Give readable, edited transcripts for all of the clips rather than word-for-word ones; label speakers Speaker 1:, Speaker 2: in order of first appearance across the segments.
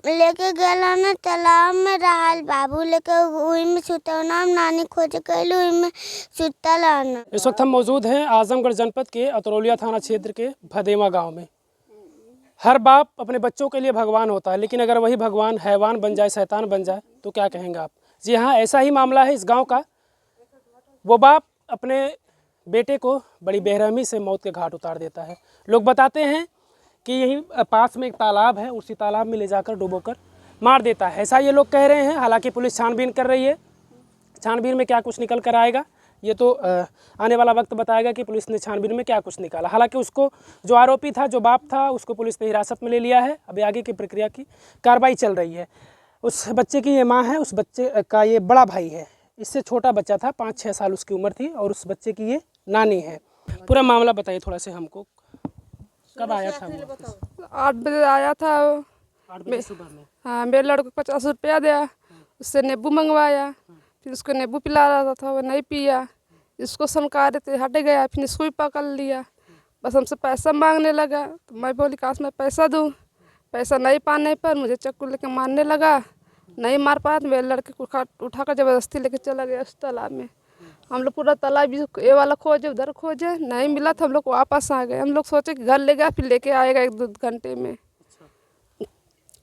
Speaker 1: लेके गया ना तालाब में रहल बाबू लेके वही में सुतौना नानी खोज कैल वही में सुतल रहना।
Speaker 2: इस वक्त हम मौजूद हैं आजमगढ़ जनपद के अतरौलिया थाना क्षेत्र के भदेवा गांव में। हर बाप अपने बच्चों के लिए भगवान होता है, लेकिन अगर वही भगवान हैवान बन जाए, शैतान बन जाए तो क्या कहेंगे आप। जी हाँ, ऐसा ही मामला है इस गांव का। वो बाप अपने बेटे को बड़ी बेरहमी से मौत के घाट उतार देता है। लोग बताते हैं कि यहीं पास में एक तालाब है, उसी तालाब में ले जाकर डुबोकर मार देता है, ऐसा ये लोग कह रहे हैं। हालांकि पुलिस छानबीन कर रही है। छानबीन में क्या कुछ निकल कर आएगा ये तो आने वाला वक्त बताएगा कि पुलिस ने छानबीन में क्या कुछ निकाला। हालांकि उसको जो आरोपी था, जो बाप था, उसको पुलिस ने हिरासत में ले लिया है। अभी आगे की प्रक्रिया की कार्रवाई चल रही है। उस बच्चे की ये माँ है, उस बच्चे का ये बड़ा भाई है। इससे छोटा बच्चा था, 5-6 साल उसकी उम्र थी, और उस बच्चे की ये नानी है। पूरा मामला बताइए थोड़ा से हमको। कब आया था वो?
Speaker 3: 8 बजे आया था।
Speaker 2: 8 बजे सुबह में।
Speaker 3: हाँ, मेरे लड़के को 50 रुपया दिया, उससे नींबू मंगवाया, फिर उसको नींबू पिला रहा था, वो नहीं पिया। इसको समका रहे थे, हट गया, फिर इसको भी पकड़ लिया। बस हमसे पैसा मांगने लगा, तो मैं बोली काश मैं पैसा दूँ। पैसा नहीं पाने पर मुझे चाकू लेके मारने लगा। नहीं मार पाया तो मेरे लड़के को उठाकर ज़बरदस्ती लेके चला गया उस तालाब में। हम लोग पूरा तालाब ये वाला खोजे, उधर खोजे, नहीं मिला तो हम लोग वापस आ गए। हम लोग सोचे कि घर ले गया, फिर लेके आएगा 1-2 घंटे में।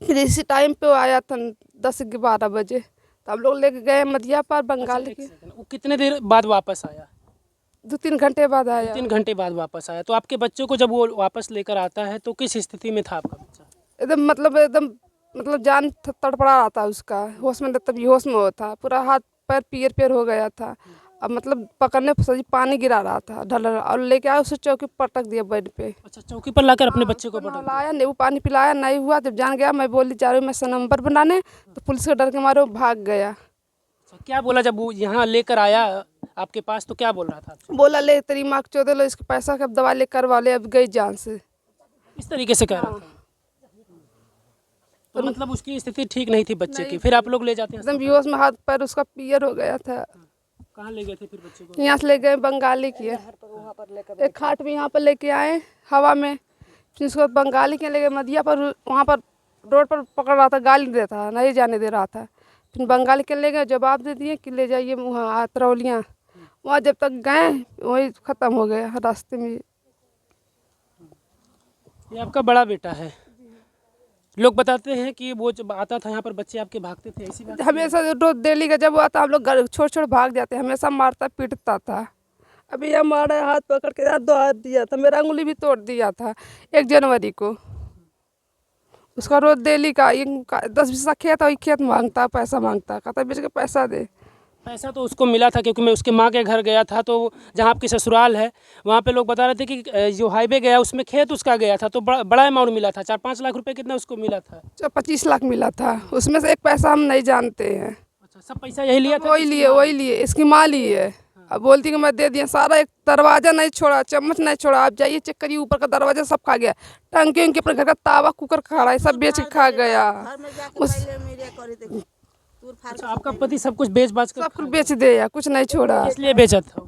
Speaker 3: फिर इसी टाइम पे वो आया था 10-12 बजे, तो हम लोग लेके गए मधिया पर बंगाल के।
Speaker 2: वो कितने देर बाद वापस आया?
Speaker 3: 2-3 घंटे बाद आया।
Speaker 2: 3 घंटे बाद वापस आया। तो आपके बच्चों को जब वो वापस लेकर आता है तो किस स्थिति में था आपका बच्चा?
Speaker 3: एकदम जान तड़पड़ा रहा था उसका, होश में तब होश में होता, पूरा हाथ पैर पियर हो गया था। अब मतलब पकड़ने पर सही पानी गिरा रहा था ढल, और लेके आया उसे चौकी पर पटक दिया बेड पे।
Speaker 2: अच्छा, चौकी पर लाकर अपने बच्चे को पटक दिया?
Speaker 3: लाया, नींबू पानी पिलाया, नहीं हुआ। जब जान गया, मैं बोली जा रही हूँ मैं नंबर बनाने, तो पुलिस के डर के मारे वो भाग गया।
Speaker 2: अच्छा, क्या बोला जब वो यहाँ लेकर आया आपके पास, तो क्या बोल रहा था आपसे?
Speaker 3: बोला ले तेरी माँ को चौदह लो, इसके पैसा का दवा ले करवा ले, अब गई जान से।
Speaker 2: इस तरीके से कह रहा था। तो मतलब उसकी स्थिति ठीक नहीं थी बच्चे की। फिर आप लोग ले जाते हैं
Speaker 3: एकदम बेहोश में, हाथ पैर उसका पियर हो गया था।
Speaker 2: कहाँ ले गए थे फिर बच्चे को?
Speaker 3: यहाँ से ले गए बंगाली की, एक खाट में यहाँ पर लेके आए हवा में। फिर उसको बंगाली के ले गए मधिया पर, वहाँ पर रोड पर पकड़ रहा था, गाली दे था, नहीं जाने दे रहा था। फिर बंगाली के ले गए, जवाब दे दिए कि ले जाइए वहाँ अतरौलिया। वहाँ जब तक गए वही ख़त्म हो गया रास्ते में।
Speaker 2: ये आपका बड़ा बेटा है। लोग बताते हैं कि वो जब आता था यहाँ पर बच्चे आपके भागते थे, ऐसी बात?
Speaker 3: हमेशा रोज डेली का जब वो आता हम लोग घर छोड़ भाग जाते, हमेशा मारता पीटता था। अभी यह मारा, हाथ पकड़ के 2 हाथ दिया था, मेरा उंगली भी तोड़ दिया था 1 जनवरी को। उसका रोज डेली का 10-20 खेत, वही खेत मांगता, पैसा मांगता, कहता बेच के पैसा दे।
Speaker 2: पैसा तो उसको मिला था, क्योंकि मैं उसके माँ के घर गया था, तो जहाँ आपकी ससुराल है वहाँ पे लोग बता रहे थे कि जो हाईवे गया उसमें खेत उसका गया था, तो बड़ा अमाउंट मिला था। 4-5 लाख रुपए कितना उसको मिला था?
Speaker 3: 25 लाख मिला था, उसमें से एक पैसा हम नहीं जानते हैं।
Speaker 2: अच्छा, सब पैसा यही लिया था?
Speaker 3: वही लिए, इसकी माँ ली है। अब बोलती कि मैं दे दिया सारा, एक दरवाजा नहीं छोड़ा, चम्मच नहीं छोड़ा। आप जाइए चेक करिए, ऊपर का दरवाजा सब खा गया, टंकी उनके अपने घर का तावा कुकर खा रहा है, सब बेच के खा गया।
Speaker 2: अच्छा, आपका पति सब कुछ बेच बाच कर
Speaker 3: सब कुछ बेच दिया, कुछ नहीं छोड़ा।
Speaker 2: इसलिए बेचा था?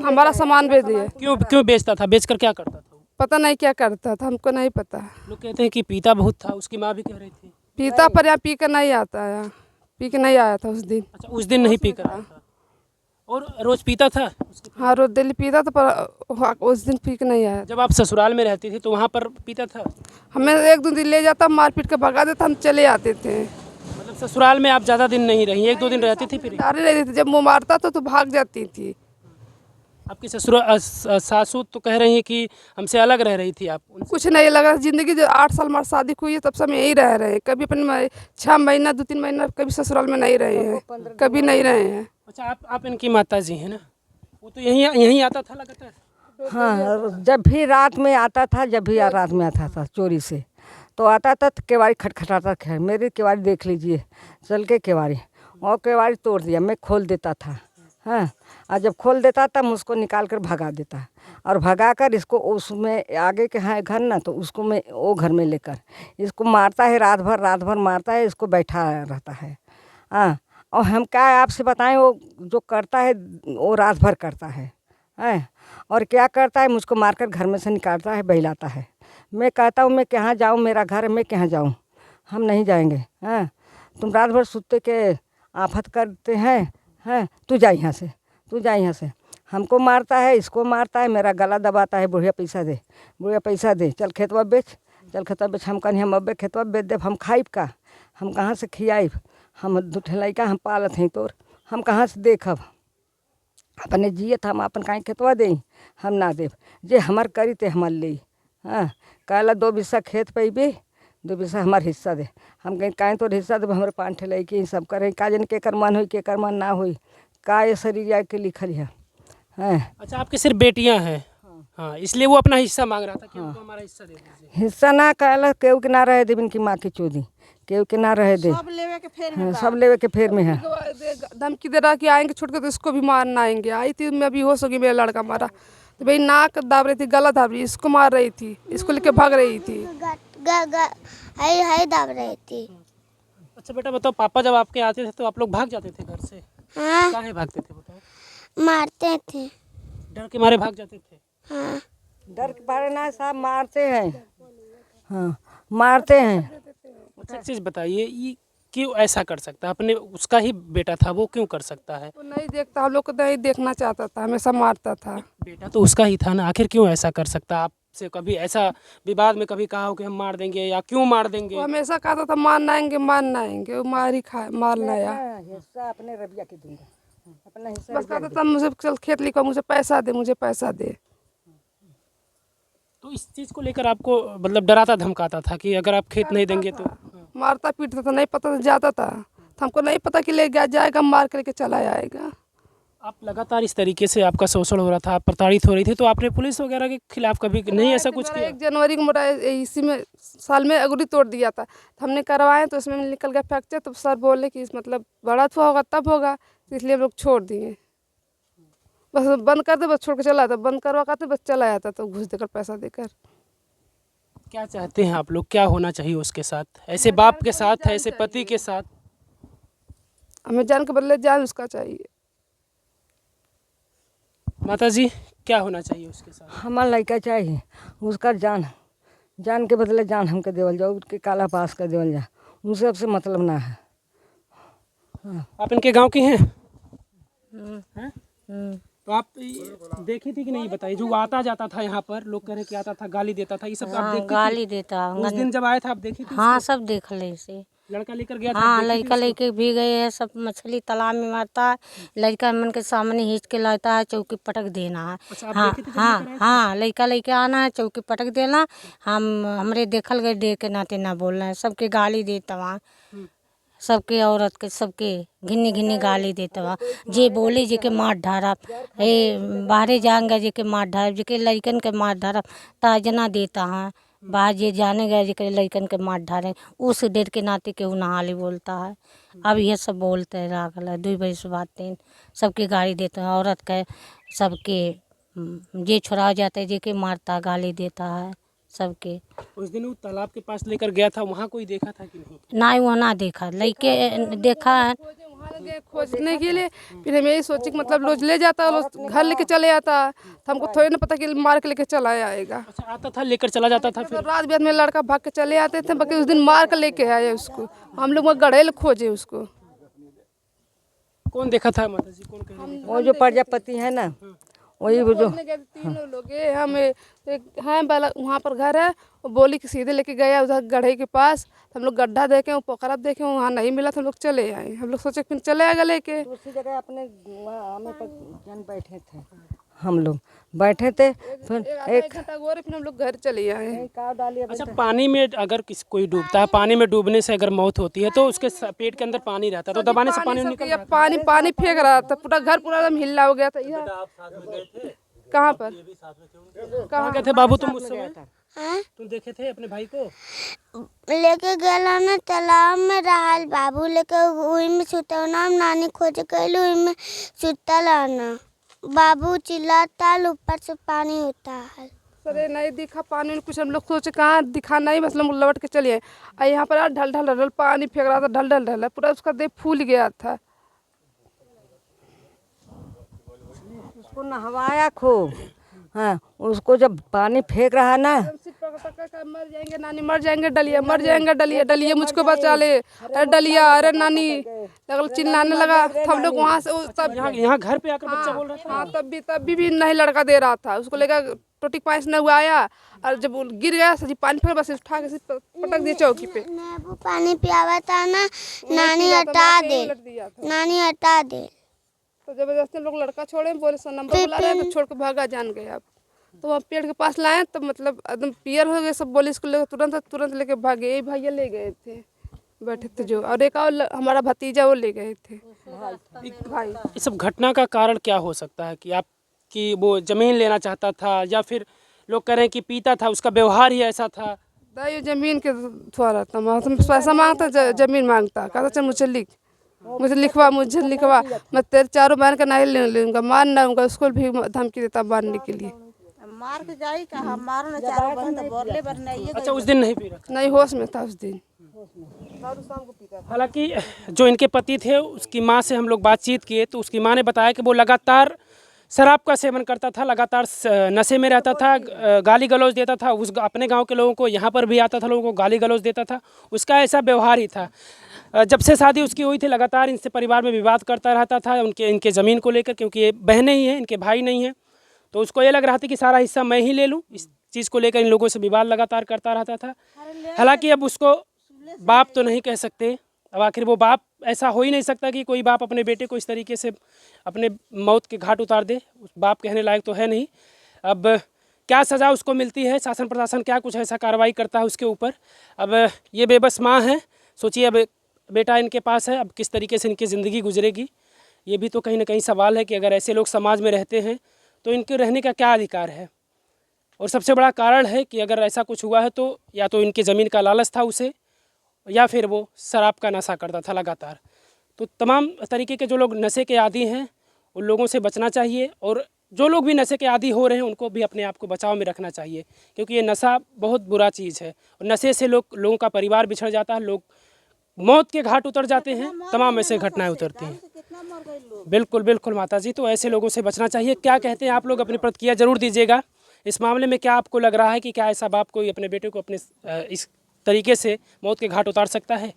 Speaker 3: हमारा सामान बेच दिया।
Speaker 2: क्यों बेचता था? बेच कर क्या करता था?
Speaker 3: पता नहीं क्या करता था, हमको नहीं पता।
Speaker 2: लोग कहते हैं कि पीता बहुत था, उसकी माँ भी कह रही थी।
Speaker 3: पीता पर यहाँ पी कर नहीं आता है, पी के नहीं आया था उस दिन।
Speaker 2: अच्छा, उस दिन नहीं पी कर आया था, और रोज पीता था?
Speaker 3: हाँ, रोज डेली पीता था, पर उस दिन पी के नहीं आया।
Speaker 2: जब आप ससुराल में रहती थी तो वहाँ पर पीता था?
Speaker 3: हमें 1-2 दिन ले जाता, मार पीट के भगा देता, हम चले आते थे।
Speaker 2: मतलब ससुराल में आप ज़्यादा दिन नहीं रही, 1-2 दिन रहती थी फिर?
Speaker 3: डरे रहती थी, जब वो मारता था तो भाग जाती थी।
Speaker 2: आपकी सासू तो कह रही है कि हमसे अलग रह रही थी आप उनसे?
Speaker 3: कुछ नहीं लगा, जिंदगी जो 8 साल हमारी शादी हुई है तब से हम यहीं रह रहे हैं। कभी अपने 6 महीना 2-3 महीना कभी ससुराल में नहीं रहे हैं, कभी नहीं रहे हैं।
Speaker 2: अच्छा, आप इनकी माता जी हैं ना? वो तो यहीं आता था लगातार?
Speaker 4: हाँ, जब भी रात में आता था, जब भी रात में आता था चोरी से, तो आता था तो केवाड़ी खटखटाता था। मेरी केवाड़ी देख लीजिए, चल के केवाड़ी, और केवाड़ी तोड़ दिया, मैं खोल देता था। हाँ, और जब खोल देता था मुझको निकाल कर भगा देता, और भगा कर इसको उसमें आगे के हैं घर ना, तो उसको मैं वो घर में लेकर इसको मारता है, रात भर मारता है, इसको बैठा रहता है। हाँ, और हम क्या आपसे बताएं, वो जो करता है वो रात भर करता है। और क्या करता है, मुझको मारकर घर में से निकालता है, बहलाता है। मैं कहता हूँ मैं कहाँ जाऊँ, मेरा घर है, मैं कहाँ जाऊँ। हम नहीं जाएंगे। हाँ, तुम रात भर सुते के आफत करते हैं, तू जा यहाँ से, तू जा यहाँ से। हमको मारता है, इसको मारता है, मेरा गला दबाता है। बुढ़िया पैसा दे, बुढ़िया पैसा दे, चल खेतवा बेच, चल खेतवा बेच। हम कहनी हम अब्बे खेतवा बेच देव, हम खाइब का, हम कहाँ से खियाइब, हम दूठे लइका हम पालत हैं तोर, हम कहाँ से देखब। अपने जियत हम अपन काहे खेतवा दें, हम ना देव। जे हमार करी ते हमार ले। हाँ, कहला 2 बिस्सा खेत पैबे, 2 बिस्सा हमार हिस्सा दे। हम कहीं काहे तो हिस्सा दे, हमारे 5 ठे लइकी सब करे, का जन के कर मन होई के कर मन ना होई, का ये शरीर जाए के लिखल है। हाँ,
Speaker 2: अच्छा, आपकी सिर्फ बेटियां हैं? हाँ, इसलिए वो अपना हिस्सा मांग रहा था कि हमको हमारा हिस्सा दे दीजिए।
Speaker 4: हिस्सा ना कहला, केहू के ना रहे दे, इनकी माँ की चोदी, केहू के ना रहे दे।
Speaker 3: सब लेवे के फेर
Speaker 4: हाँ, सब लेवे के फेर में है।
Speaker 3: धमकी दे रहा कि आएंगे छुट के तो इसको भी मारना आएंगे। आई थी मैं बेहोश हो गई, मेरा लड़का मारा तो भाई नाक दाब रही थी, गला दाब रही, इसको मार रही थी, इसको लेके भाग रही थी।
Speaker 1: हाय दाब रही थी।
Speaker 2: अच्छा बेटा बताओ, पापा जब आपके आते थे तो आप लोग भाग जाते थे घर से?
Speaker 1: हाँ,
Speaker 2: काहे भागते थे बताओ?
Speaker 1: मारते थे।
Speaker 2: डर के मारे भाग जाते थे?
Speaker 1: हाँ,
Speaker 4: डर के बारे ना साहब मारते हैं। हाँ, मारते हैं।
Speaker 2: अच्छा, एक चीज़ बताइए, ये क्यों ऐसा कर सकता है? अपने उसका ही बेटा था, वो क्यों कर सकता है?
Speaker 3: वो नहीं देखता, हम लोग को नहीं देखना चाहता था, हमेशा मारता था।
Speaker 2: बेटा तो उसका ही था ना, आखिर क्यों ऐसा कर सकता है? आपसे कभी ऐसा विवाद में कभी कहा हो कि हम मार देंगे, या क्यों मार देंगे?
Speaker 3: वो हमेशा कहता था मारना आएंगे, मारना आएंगे, वो मार ही खा मारना आया।
Speaker 4: हिस्सा अपने रबिया के दूंगा, अपना हिस्सा
Speaker 3: बस कहता था मुझे चल खेत लिखवा, मुझे पैसा दे, मुझे पैसा दे।
Speaker 2: तो इस चीज़ को लेकर आपको मतलब डराता धमकाता था कि अगर आप खेत नहीं देंगे तो?
Speaker 3: मारता पीटता था, नहीं पता था, जाता था तो हमको नहीं पता कि ले गया जाएगा, मार कर लेके चला आएगा।
Speaker 2: आप लगातार इस तरीके से आपका शोषण हो रहा था, आप प्रताड़ित हो रही थी, तो आपने पुलिस वगैरह के खिलाफ कभी नहीं ऐसा कुछ किया?
Speaker 3: 1 जनवरी को मेरा इसी में साल में अगुरी तोड़ दिया था, तो हमने करवाए तो उसमें निकल गया फ्रैक्चर। तो सर बोले कि मतलब बड़ा हुआ होगा तब होगा, तो इसलिए हम लोग छोड़ दिए। बस बंद कर दे, बस छोड़ के चला आता, बंद करवा करते बस चला जाता, तो घूस देकर पैसा देकर।
Speaker 2: क्या चाहते हैं आप लोग, क्या होना चाहिए उसके साथ, ऐसे बाप के साथ, ऐसे पति के साथ?
Speaker 3: हमें जान के बदले जान उसका चाहिए।
Speaker 2: माता जी, क्या होना चाहिए उसके साथ?
Speaker 4: हमार लड़का चाहिए, उसका जान, जान के बदले जान हमके देवल जाओ, उसके काला पास कर देवल जा, उनसे अब से मतलब ना है।
Speaker 2: आप इनके गांव की हैं? हैं? तो आप देखी थी कि नहीं, बताइए? जो आता जाता था यहाँ पर, लोग कह रहे कि आता था, गाली देता था, ये सब आप देखती थी?
Speaker 5: गाली देता।
Speaker 2: उस दिन जब आए थे आप देखी थी?
Speaker 5: हाँ, सब देख ले इसे।
Speaker 2: लड़का लेकर गया था,
Speaker 5: हाँ,
Speaker 2: आप देखी थी
Speaker 5: लड़का
Speaker 2: उसको?
Speaker 5: लेके भी गए हैं, सब मछली तालाब में मारता है, लड़का मन के सामने खींच के लाता है, चौकी पटक देना है।
Speaker 2: अच्छा, आप
Speaker 5: हाँ
Speaker 2: देखी थी जब
Speaker 5: हाँ
Speaker 2: लेकर आए थे?
Speaker 5: हाँ, लड़का लेके आना है, चौकी पटक देना। हम हमरे देखल गए डे के नाते ना बोलना है, सबके गाली देता वहाँ, सबके औरत के सबके घिन्नी घिन्नी गाली देता वहाँ। जे बोले जे के मार ढारा, बाहरे जाएंगे जे के मार ढारा, जे के लड़कन के मार ढारा, ताजना देता है। बाहर जे जाने गए जे के लड़कन के मार ढारे, उस डेट के नाते केहू नहाली बोलता है। अब ये सब बोलते हैं लागल है, 2 बजे से बात 3 सबके गाली देते हैं, औरत के सबके जे छुड़ा जाता है, जे के मारता गाली देता है सबके।
Speaker 2: उस दिन वो तालाब के पास लेकर गया था, वहाँ कोई देखा था कि नहीं?
Speaker 5: ना वो ना देखा, लड़के देखा है।
Speaker 3: वहाँ गए खोजने के लिए, फिर हम यही सोचे कि मतलब रोज ले जाता, रोज घर लेके चले आता, तो हमको थोड़ी ना पता कि मार के लेके चला आएगा।
Speaker 2: अच्छा, आता था लेकर चला जाता था फिर?
Speaker 3: मतलब रात बिरात में लड़का भाग के चले आते थे, बाकी उस दिन मार के लेके आए उसको, हम लोग वहाँ गड़ेल खोजे उसको।
Speaker 2: कौन देखा था माता जी, कौन कह रही?
Speaker 4: वो जो प्रजापति है ना, वही वो जो
Speaker 3: खोजने गए थे, तीनों लोग गए, हम एक हैं वहाँ पर घर है, वो बोली कि सीधे लेके गया उधर गढ़े के पास। तो हम लोग गड्ढा देखे, वो पोखरा देखे, वहाँ नहीं मिला, तो हम लोग चले आए। हम लोग सोचे फिर चले आएगा लेके।
Speaker 4: दूसरी जगह अपने आमे पर जन बैठे थे, हम लोग बैठे थे, फिर
Speaker 3: एक घंटा गोरे, फिर हम लोग घर चले आए।
Speaker 4: काव डाली।
Speaker 2: अच्छा, पानी में अगर कोई डूबता है, पानी में डूबने से अगर मौत होती है तो उसके पेट के अंदर पानी रहता है, तो दबाने से पानी निकल जाता है।
Speaker 3: पानी पानी फेंक रहा था, पूरा घर पूरा एकदम हिला हो गया था। कहाँ पर?
Speaker 2: कहाँ गए थे बाबू तुम उस समय?
Speaker 1: हाँ,
Speaker 2: तुम देखे थे अपने भाई को?
Speaker 1: लेके गया ना तालाब में रहल बाबू, लेके वही में सुतौना, नानी खोज कैलू, वही में सुतल रहना। बाबू चिल्लाता, ऊपर से पानी होता है।
Speaker 3: सर नहीं दिखा पानी, कुछ हम लोग सोचे कहाँ दिखा नहीं, बस हम लौट के चले आए। यहाँ पर ढल ढल ढल पानी फेंक रहा था, ढल ढल ढल, पूरा उसका देह फूल गया था।
Speaker 4: उसको नहवाया खूब। हाँ, उसको जब पानी फेंक रहा ना,
Speaker 3: मर जाएंगे नानी, मर जाएंगे डलिया, मर जाएंगे डलिया, डलिया मुझको बचा ले, अरे डलिया, अरे नानी, लगल चिल्लाने लगा। हम लोग वहाँ से तब
Speaker 2: यहाँ घर पे आकर बच्चा बोल रहा था।
Speaker 3: हाँ तब भी नहीं लड़का दे रहा था, उसको लेकर टोटी पाइस न हुआ आया, और जब वो गिर गया सजी पानी फेंक बस उठा के पटक दिया चौकी पे।
Speaker 1: नींबू पानी पियावा था ना, नानी हटा दे, नानी हटा दे।
Speaker 3: तो जबरदस्ती लोग लड़का छोड़े, बोले सर नंबर बुला रहे हैं, तो छोड़ के भागा जान गए। अब तो वहाँ पेड़ के पास लाए तो मतलब एकदम पियर हो गए सब, बोले इसको लेकर तुरंत लेके भागे। यही भैया ले गए थे, बैठे थे जो, और एक और हमारा भतीजा वो ले गए थे भाई।
Speaker 2: इस सब घटना का कारण क्या हो सकता है कि आपकी वो ज़मीन लेना चाहता था, या फिर लोग कह रहे हैं कि पीता था, उसका व्यवहार ही ऐसा था?
Speaker 3: दाई जमीन के थोड़ा था, पैसा मांगता, जमीन मांगता, कहता चल मुझे लिखवा, मैं तेरे चारों बहन का नहीं ले लूँगा, मार ना दूँगा, उसको भी धमकी देता मारने के लिए।
Speaker 6: मार के जाई कहा, मारो ना चारों बहन तो बोरले बर नहीं।
Speaker 2: अच्छा, उस दिन नहीं पी रहा था?
Speaker 3: नहीं, होश में था उस दिन।
Speaker 2: हालांकि जो इनके पति थे उसकी माँ से हम लोग बातचीत किए तो उसकी माँ ने बताया कि वो लगातार शराब का सेवन करता था, लगातार नशे में रहता था, गाली गलौज देता था, उस अपने गांव के लोगों को, यहाँ पर भी आता था लोगों को गाली गलौज देता था। उसका ऐसा व्यवहार ही था। जब से शादी उसकी हुई थी लगातार इनसे परिवार में विवाद करता रहता था, इनके ज़मीन को लेकर, क्योंकि ये बहनें ही हैं, इनके भाई नहीं हैं। तो उसको ये लग रहा था कि सारा हिस्सा मैं ही ले लूँ। इस चीज़ को लेकर इन लोगों से विवाद लगातार करता रहता था। हालांकि अब उसको बाप तो नहीं कह सकते, अब आखिर वो बाप, ऐसा हो ही नहीं सकता कि कोई बाप अपने बेटे को इस तरीके से अपने मौत के घाट उतार दे। उस बाप कहने लायक तो है नहीं। अब क्या सज़ा उसको मिलती है, शासन प्रशासन क्या कुछ ऐसा कार्रवाई करता है उसके ऊपर। अब ये बेबस माँ है, सोचिए अब बेटा इनके पास है, अब किस तरीके से इनकी ज़िंदगी गुजरेगी, ये भी तो कहीं ना कहीं सवाल है कि अगर ऐसे लोग समाज में रहते हैं तो इनके रहने का क्या अधिकार है। और सबसे बड़ा कारण है कि अगर ऐसा कुछ हुआ है तो या तो इनकी ज़मीन का लालच था उसे, या फिर वो शराब का नशा करता था लगातार। तो तमाम तरीके के जो लोग नशे के आदी हैं उन लोगों से बचना चाहिए, और जो लोग भी नशे के आदी हो रहे हैं उनको भी अपने आप को बचाव में रखना चाहिए, क्योंकि ये नशा बहुत बुरा चीज़ है। और नशे से लोगों का परिवार बिछड़ जाता है, लोग मौत के घाट उतर जाते हैं, तमाम ऐसे घटनाएं उतरती हैं। बिल्कुल बिल्कुल माता जी, तो ऐसे लोगों से बचना चाहिए। क्या कहते हैं आप लोग, अपनी प्रतिक्रिया जरूर दीजिएगा इस मामले में। क्या आपको लग रहा है कि क्या ऐसा बाप कोई अपने बेटे को अपने इस तरीके से मौत के घाट उतार सकता है?